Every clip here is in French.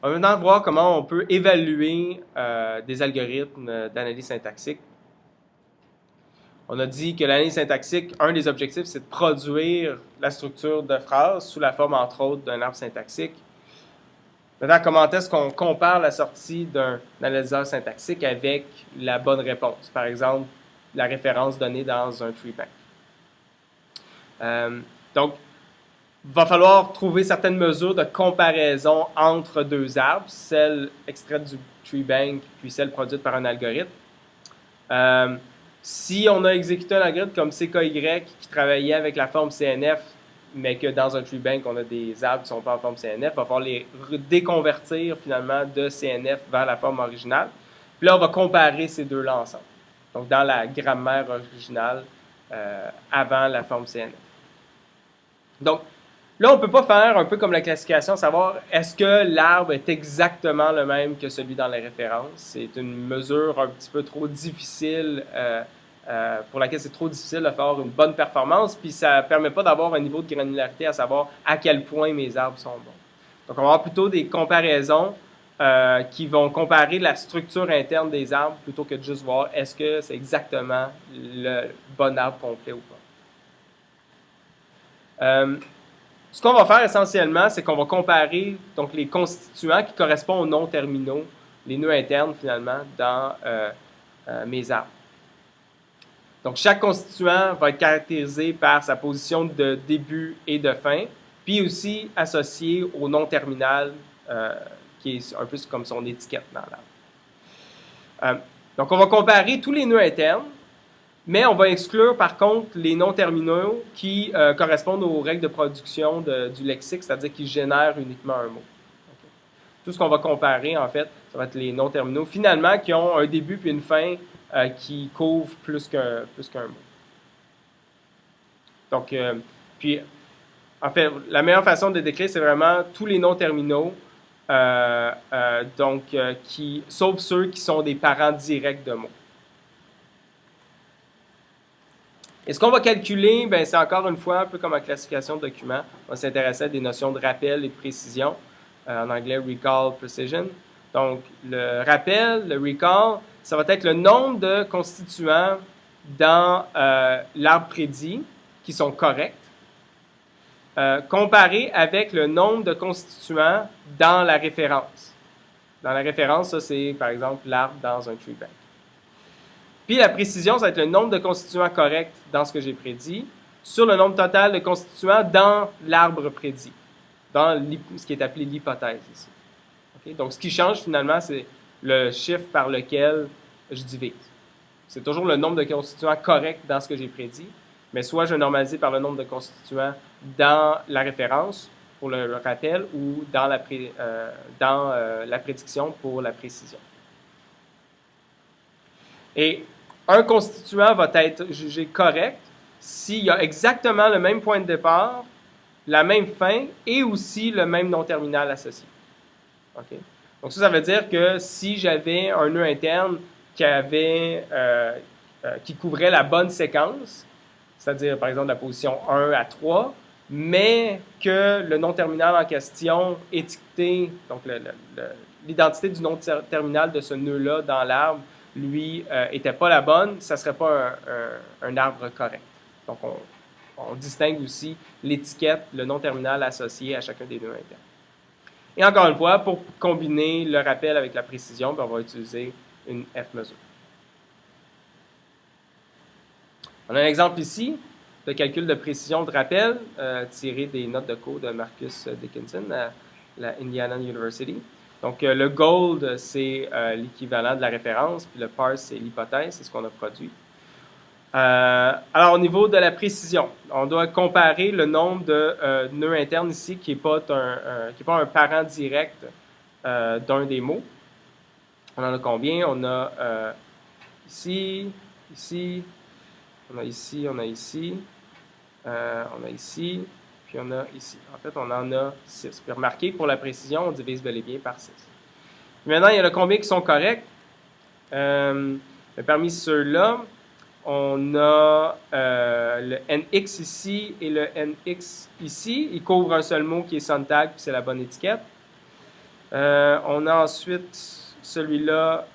On va maintenant voir comment on peut évaluer des algorithmes d'analyse syntaxique. On a dit que l'analyse syntaxique, un des objectifs, c'est de produire la structure de phrase sous la forme, entre autres, d'un arbre syntaxique. Maintenant, comment est-ce qu'on compare la sortie d'un analyseur syntaxique avec la bonne réponse? Par exemple, la référence donnée dans un tree bank. Donc, il va falloir trouver certaines mesures de comparaison entre deux arbres, celle extraite du tree bank puis celle produite par un algorithme. Si on a exécuté un algorithme comme CKY qui travaillait avec la forme CNF, mais que dans un tree bank, on a des arbres qui ne sont pas en forme CNF, il va falloir les déconvertir finalement de CNF vers la forme originale. Puis là, on va comparer ces deux-là ensemble. Donc, dans la grammaire originale avant la forme CNF. Donc, là, on ne peut pas faire un peu comme la classification, savoir est-ce que l'arbre est exactement le même que celui dans les références. C'est une mesure un petit peu trop difficile, pour laquelle c'est trop difficile de faire une bonne performance, puis ça ne permet pas d'avoir un niveau de granularité à savoir à quel point mes arbres sont bons. Donc, on va avoir plutôt des comparaisons qui vont comparer la structure interne des arbres plutôt que de juste voir est-ce que c'est exactement le bon arbre complet ou pas. Ce qu'on va faire essentiellement, c'est qu'on va comparer donc, les constituants qui correspondent aux noms terminaux, les nœuds internes finalement, dans mes arbres. Donc, chaque constituant va être caractérisé par sa position de début et de fin, puis aussi associé au nom terminal, qui est un peu comme son étiquette dans l'arbre. Donc, on va comparer tous les nœuds internes, mais on va exclure par contre les noms terminaux qui correspondent aux règles de production du lexique, c'est-à-dire qui génèrent uniquement un mot. Okay. Tout ce qu'on va comparer, en fait, ça va être les noms terminaux, finalement, qui ont un début puis une fin qui couvrent plus qu'un mot. Donc, puis, en fait, la meilleure façon de décrire, c'est vraiment tous les noms terminaux, sauf ceux qui sont des parents directs de mots. Et ce qu'on va calculer, c'est encore une fois un peu comme en classification de documents. On va s'intéresser à des notions de rappel et de précision, en anglais recall, precision. Donc, le rappel, le recall, ça va être le nombre de constituants dans l'arbre prédit qui sont corrects, comparé avec le nombre de constituants dans la référence. Dans la référence, ça c'est par exemple l'arbre dans un tree bank. Puis la précision, ça va être le nombre de constituants corrects dans ce que j'ai prédit sur le nombre total de constituants dans l'arbre prédit, dans ce qui est appelé l'hypothèse ici. Okay? Donc, ce qui change finalement, c'est le chiffre par lequel je divise. C'est toujours le nombre de constituants corrects dans ce que j'ai prédit, mais soit je vais normaliser par le nombre de constituants dans la référence pour le rappel ou dans la prédiction pour la précision. Et un constituant va être jugé correct s'il y a exactement le même point de départ, la même fin et aussi le même nom terminal associé. Okay? Donc ça veut dire que si j'avais un nœud interne qui couvrait la bonne séquence, c'est-à-dire par exemple la position 1 à 3, mais que le nom terminal en question étiqueté, donc l'identité du nom terminal de ce nœud-là dans l'arbre, lui, n'était pas la bonne, ça ne serait pas un arbre correct. Donc, on distingue aussi l'étiquette, le nom terminal associé à chacun des nœuds internes. Et encore une fois, pour combiner le rappel avec la précision, on va utiliser une F-mesure. On a un exemple ici de calcul de précision de rappel tiré des notes de cours de Marcus Dickinson à la Indiana University. Donc, le gold, c'est l'équivalent de la référence, puis le parse, c'est l'hypothèse, c'est ce qu'on a produit. Alors, au niveau de la précision, on doit comparer le nombre de nœuds internes ici qui n'est pas un parent direct d'un des mots. On en a combien? On a ici, ici, on a ici, on a ici, on a ici, puis on a ici. En fait, on en a 6. Puis remarquez, pour la précision, on divise bel et bien par 6. Maintenant, il y en a combien qui sont corrects? Parmi ceux-là, on a le NX ici et le NX ici. Ils couvrent un seul mot qui est sontag, puis c'est la bonne étiquette. On a ensuite celui-là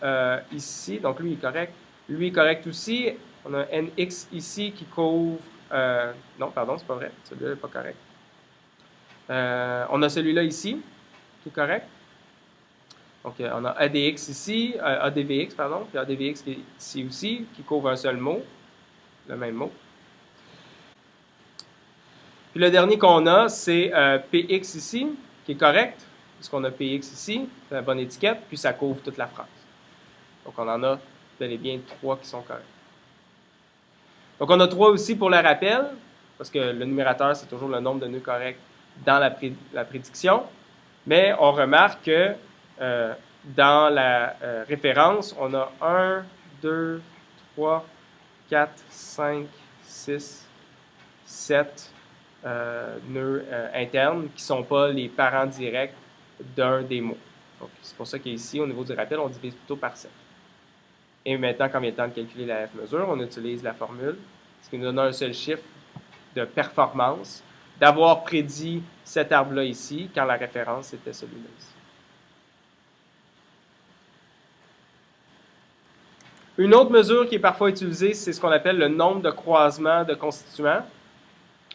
ici, donc lui est correct. Lui est correct aussi. On a NX ici qui couvre... non, pardon, c'est pas vrai. Celui-là n'est pas correct. On a celui-là ici, qui est correct. Donc, on a ADX ici, ADVX, pardon, puis ADVX qui est ici aussi, qui couvre un seul mot, le même mot. Puis le dernier qu'on a, c'est PX ici, qui est correct, puisqu'on a PX ici, c'est la bonne étiquette, puis ça couvre toute la phrase. Donc, on en a bel et bien 3 qui sont corrects. Donc, on a 3 aussi pour le rappel, parce que le numérateur, c'est toujours le nombre de nœuds corrects dans la prédiction. Mais on remarque que dans la référence, on a 1, 2, 3, 4, 5, 6, 7 nœuds internes qui ne sont pas les parents directs d'un des mots. Donc, c'est pour ça qu'ici, au niveau du rappel, on divise plutôt par 7. Et maintenant, quand vient le temps de calculer la F-mesure, on utilise la formule, ce qui nous donne un seul chiffre de performance d'avoir prédit cet arbre-là ici, quand la référence était celui-là ici. Une autre mesure qui est parfois utilisée, c'est ce qu'on appelle le nombre de croisements de constituants.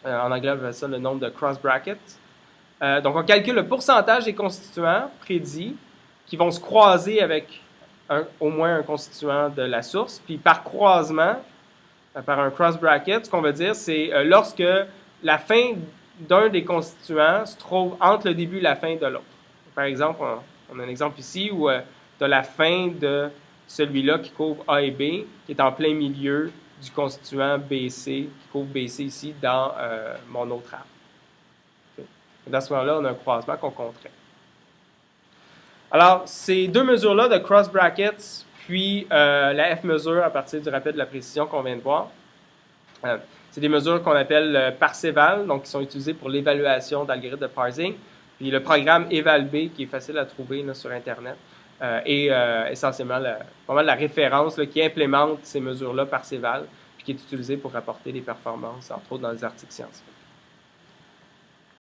En anglais, on appelle ça le nombre de cross brackets. Donc, on calcule le pourcentage des constituants prédits qui vont se croiser avec au moins un constituant de la source. Puis par croisement, par un cross bracket, ce qu'on veut dire, c'est lorsque la fin d'un des constituants se trouve entre le début et la fin de l'autre. Par exemple, on a un exemple ici où tu as la fin de celui-là qui couvre A et B, qui est en plein milieu du constituant BC, qui couvre BC ici dans mon autre arbre. Okay. Dans ce moment-là, on a un croisement qu'on compterait. Alors, ces deux mesures-là de cross brackets, puis la F-mesure à partir du rappel de la précision qu'on vient de voir, c'est des mesures qu'on appelle Parseval, donc qui sont utilisées pour l'évaluation d'algorithmes de parsing. Puis le programme EvalB, qui est facile à trouver là, sur Internet, est essentiellement pas mal la référence là, qui implémente ces mesures-là Parseval, puis qui est utilisée pour rapporter des performances, entre autres dans les articles scientifiques.